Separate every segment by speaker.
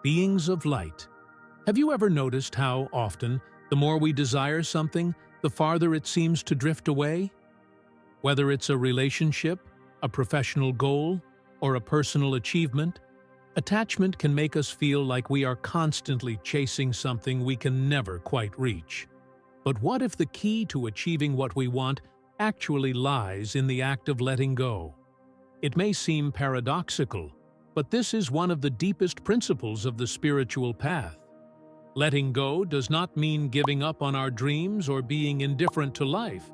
Speaker 1: beings of light. Have you ever noticed how often, the more we desire something, the farther it seems to drift away? Whether it's a relationship, a professional goal, or a personal achievement, attachment can make us feel like we are constantly chasing something we can never quite reach. But what if the key to achieving what we want actually lies in the act of letting go? It may seem paradoxical, but this is one of the deepest principles of the spiritual path. Letting go does not mean giving up on our dreams or being indifferent to life,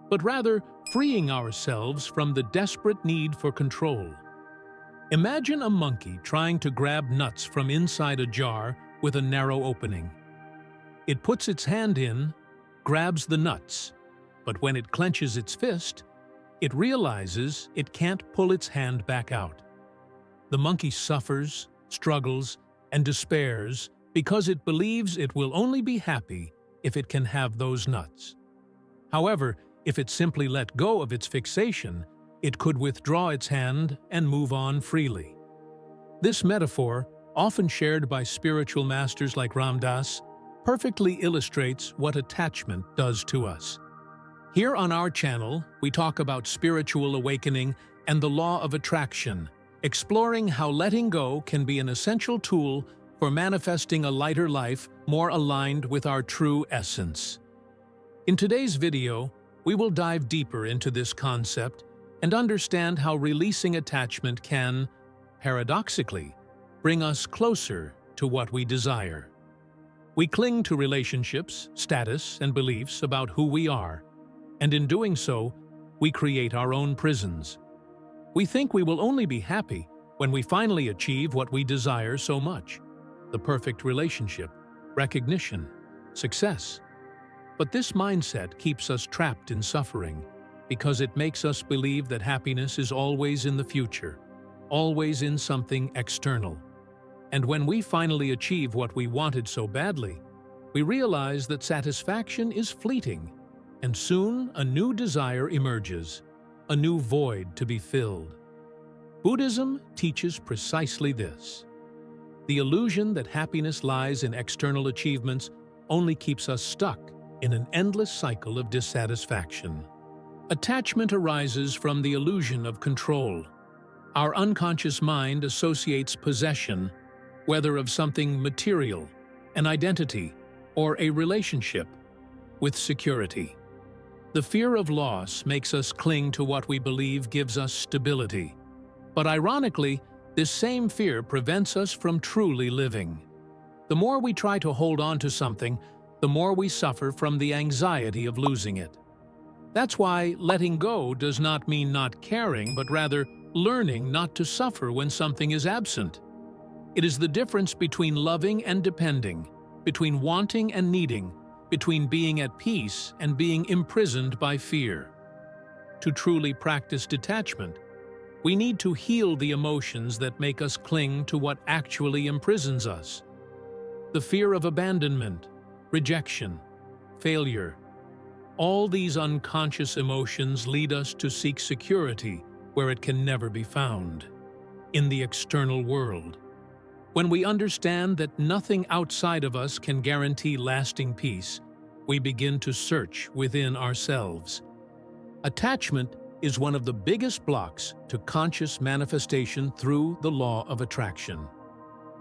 Speaker 1: but rather freeing ourselves from the desperate need for control. Imagine a monkey trying to grab nuts from inside a jar with a narrow opening. It puts its hand in, grabs the nuts, but when it clenches its fist, it realizes it can't pull its hand back out. The monkey suffers, struggles, and despairs because it believes it will only be happy if it can have those nuts. However, if it simply let go of its fixation, it could withdraw its hand and move on freely. This metaphor, often shared by spiritual masters like Ram Dass, perfectly illustrates what attachment does to us. Here on our channel, we talk about spiritual awakening and the law of attraction, exploring how letting go can be an essential tool for manifesting a lighter life more aligned with our true essence. In today's video, we will dive deeper into this concept and understand how releasing attachment can, paradoxically, bring us closer to what we desire. We cling to relationships, status, and beliefs about who we are, and in doing so, we create our own prisons. We think we will only be happy when we finally achieve what we desire so much: the perfect relationship, recognition, success. But this mindset keeps us trapped in suffering because it makes us believe that happiness is always in the future, always in something external. And when we finally achieve what we wanted so badly, we realize that satisfaction is fleeting, and soon a new desire emerges, a new void to be filled. Buddhism teaches precisely this. The illusion that happiness lies in external achievements only keeps us stuck in an endless cycle of dissatisfaction. Attachment arises from the illusion of control. Our unconscious mind associates possession, whether of something material, an identity, or a relationship, with security. The fear of loss makes us cling to what we believe gives us stability. But ironically, this same fear prevents us from truly living. The more we try to hold on to something, the more we suffer from the anxiety of losing it. That's why letting go does not mean not caring, but rather learning not to suffer when something is absent. It is the difference between loving and depending, between wanting and needing, between being at peace and being imprisoned by fear. To truly practice detachment, we need to heal the emotions that make us cling to what actually imprisons us. The fear of abandonment, rejection, failure. All these unconscious emotions lead us to seek security where it can never be found, in the external world. When we understand that nothing outside of us can guarantee lasting peace, we begin to search within ourselves. Attachment is one of the biggest blocks to conscious manifestation through the law of attraction.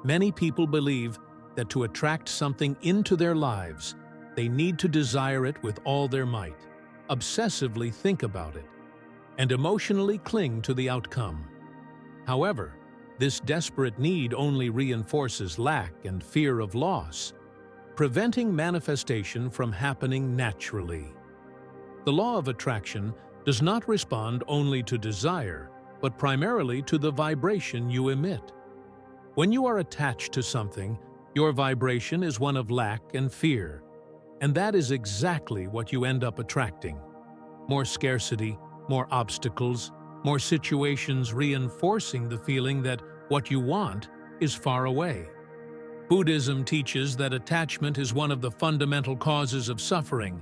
Speaker 1: Many people believe that to attract something into their lives, they need to desire it with all their might, obsessively think about it, and emotionally cling to the outcome. However, this desperate need only reinforces lack and fear of loss, preventing manifestation from happening naturally. The law of attraction does not respond only to desire, but primarily to the vibration you emit. When you are attached to something, your vibration is one of lack and fear, and that is exactly what you end up attracting. More scarcity, more obstacles, more situations reinforcing the feeling that what you want is far away. Buddhism teaches that attachment is one of the fundamental causes of suffering,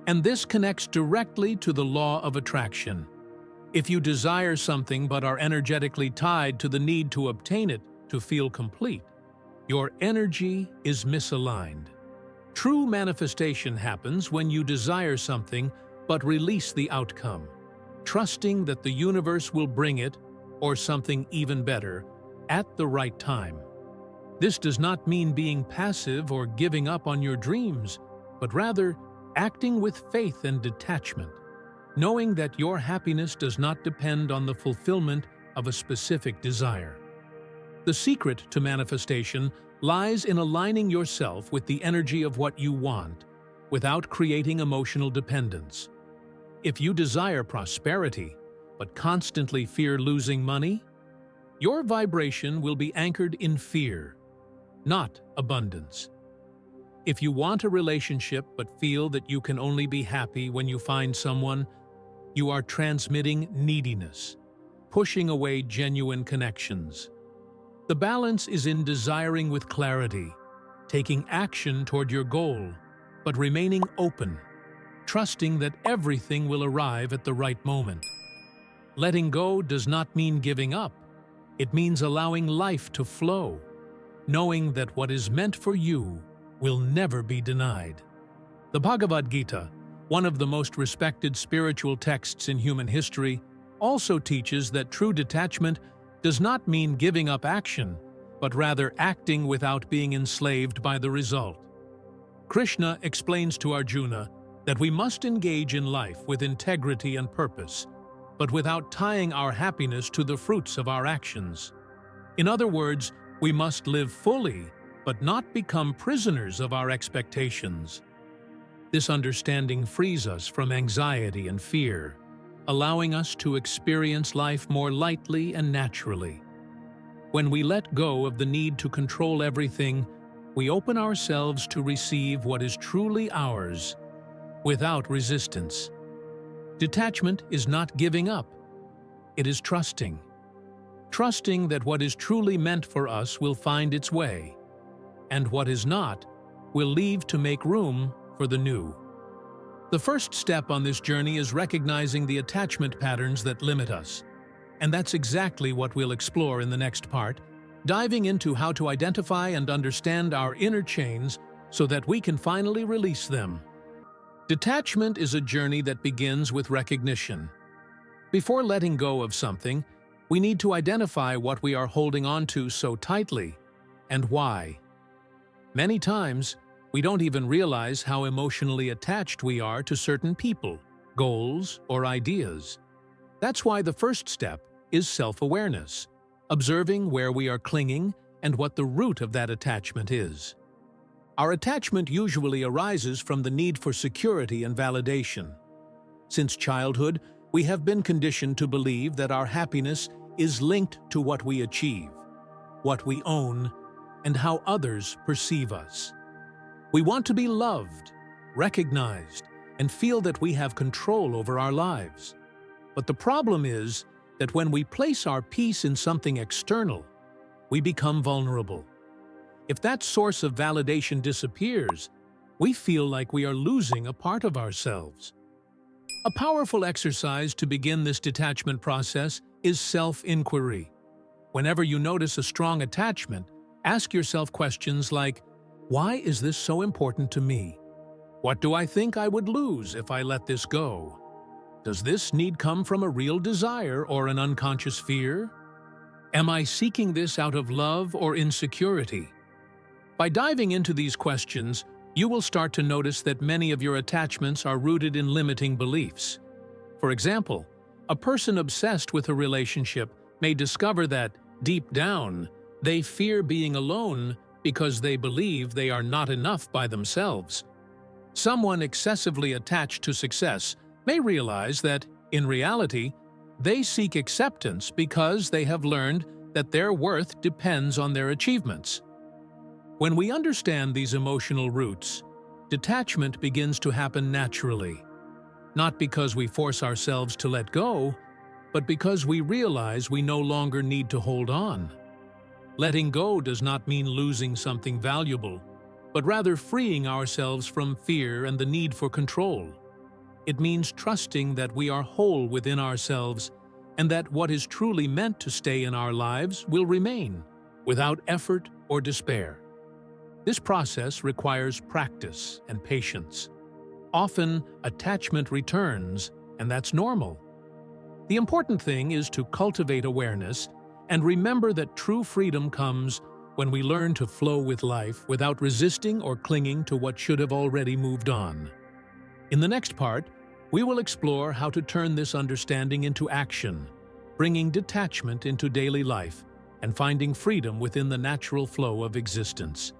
Speaker 1: and this connects directly to the law of attraction. If you desire something but are energetically tied to the need to obtain it to feel complete, Your energy is misaligned. True manifestation happens when you desire something but release the outcome, trusting that the universe will bring it, or something even better, at the right time. This does not mean being passive or giving up on your dreams, but rather acting with faith and detachment, knowing that your happiness does not depend on the fulfillment of a specific desire. The secret to manifestation lies in aligning yourself with the energy of what you want, without creating emotional dependence. If you desire prosperity, but constantly fear losing money, your vibration will be anchored in fear, not abundance. If you want a relationship but feel that you can only be happy when you find someone, you are transmitting neediness, pushing away genuine connections. The balance is in desiring with clarity, taking action toward your goal, but remaining open, trusting that everything will arrive at the right moment. Letting go does not mean giving up. It means allowing life to flow, knowing that what is meant for you will never be denied. The Bhagavad Gita, one of the most respected spiritual texts in human history, also teaches that true detachment does not mean giving up action, but rather acting without being enslaved by the result. Krishna explains to Arjuna that we must engage in life with integrity and purpose, but without tying our happiness to the fruits of our actions. In other words, we must live fully, but not become prisoners of our expectations. This understanding frees us from anxiety and fear, allowing us to experience life more lightly and naturally. When we let go of the need to control everything, we open ourselves to receive what is truly ours, without resistance. Detachment is not giving up. It is trusting. Trusting that what is truly meant for us will find its way, and what is not will leave to make room for the new. The first step on this journey is recognizing the attachment patterns that limit us. And that's exactly what we'll explore in the next part, diving into how to identify and understand our inner chains so that we can finally release them. Detachment is a journey that begins with recognition. Before letting go of something, we need to identify what we are holding on to so tightly and why. Many times, we don't even realize how emotionally attached we are to certain people, goals, or ideas. That's why the first step is self-awareness, observing where we are clinging and what the root of that attachment is. Our attachment usually arises from the need for security and validation. Since childhood, we have been conditioned to believe that our happiness is linked to what we achieve, what we own, and how others perceive us. We want to be loved, recognized, and feel that we have control over our lives. But the problem is that when we place our peace in something external, we become vulnerable. If that source of validation disappears, we feel like we are losing a part of ourselves. A powerful exercise to begin this detachment process is self-inquiry. Whenever you notice a strong attachment, ask yourself questions like, why is this so important to me? What do I think I would lose if I let this go? Does this need come from a real desire or an unconscious fear? Am I seeking this out of love or insecurity? By diving into these questions, you will start to notice that many of your attachments are rooted in limiting beliefs. For example, a person obsessed with a relationship may discover that, deep down, they fear being alone because they believe they are not enough by themselves. Someone excessively attached to success may realize that, in reality, they seek acceptance because they have learned that their worth depends on their achievements. When we understand these emotional roots, detachment begins to happen naturally, not because we force ourselves to let go, but because we realize we no longer need to hold on. Letting go does not mean losing something valuable, but rather freeing ourselves from fear and the need for control. It means trusting that we are whole within ourselves and that what is truly meant to stay in our lives will remain, without effort or despair. This process requires practice and patience. Often, attachment returns, and that's normal. The important thing is to cultivate awareness and remember that true freedom comes when we learn to flow with life without resisting or clinging to what should have already moved on. In the next part, we will explore how to turn this understanding into action, bringing detachment into daily life and finding freedom within the natural flow of existence.